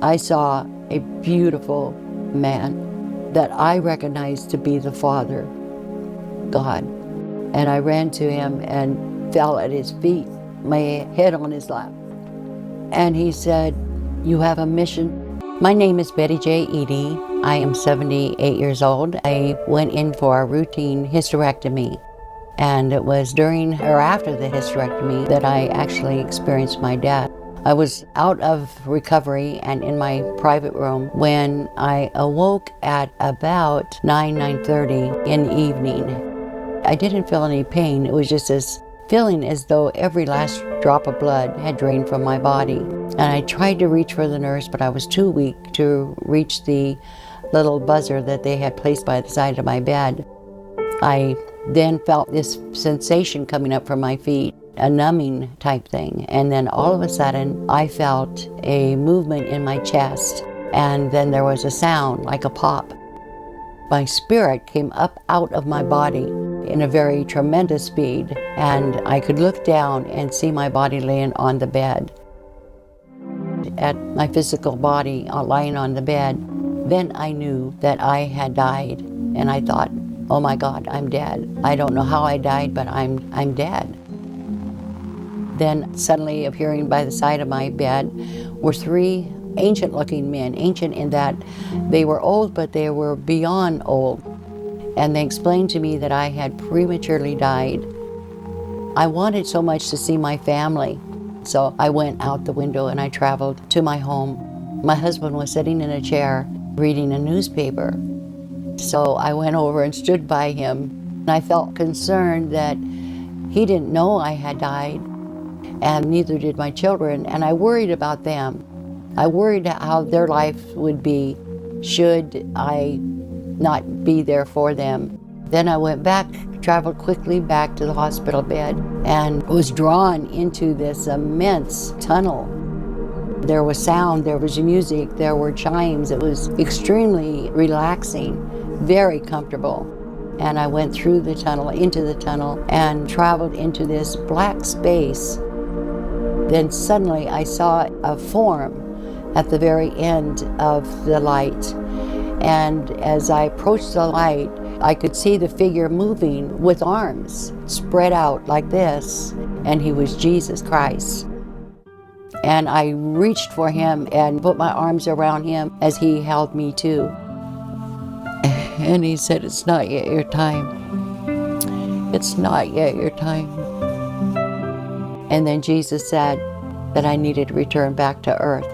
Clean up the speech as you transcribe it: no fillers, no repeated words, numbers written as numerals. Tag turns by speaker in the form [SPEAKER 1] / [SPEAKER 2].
[SPEAKER 1] I saw a beautiful man that I recognized to be the Father, God. And I ran to him and fell at his feet, my head on his lap. And he said, "You have a mission." My name is Betty J. Eady. I am 78 years old. I went in for a routine hysterectomy. And it was during or after the hysterectomy that I actually experienced my death. I was out of recovery and in my private room when I awoke at about 9:30 in the evening. I didn't feel any pain. It was just this feeling as though every last drop of blood had drained from my body. And I tried to reach for the nurse, but I was too weak to reach the little buzzer that they had placed by the side of my bed. I then felt this sensation coming up from my feet, a numbing type thing. And then all of a sudden, I felt a movement in my chest. And then there was a sound like a pop. My spirit came up out of my body in a very tremendous speed. And I could look down and see my body laying on the bed. At my physical body lying on the bed, then I knew that I had died. And I thought, oh my God, I'm dead. I don't know how I died, but I'm dead. Then suddenly appearing by the side of my bed were three ancient-looking men, ancient in that they were old, but they were beyond old. And they explained to me that I had prematurely died. I wanted so much to see my family. So I went out the window and I traveled to my home. My husband was sitting in a chair reading a newspaper. So I went over and stood by him. And I felt concerned that he didn't know I had died, and neither did my children, and I worried about them. I worried how their life would be should I not be there for them. Then I went back, traveled quickly back to the hospital bed, and was drawn into this immense tunnel. There was sound, there was music, there were chimes. It was extremely relaxing, very comfortable. And I went through the tunnel, into the tunnel, and traveled into this black space. Then suddenly I saw a form at the very end of the light. And as I approached the light, I could see the figure moving with arms spread out like this, and he was Jesus Christ. And I reached for him and put my arms around him as he held me too. And he said, "It's not yet your time. It's not yet your time." And then Jesus said that I needed to return back to earth.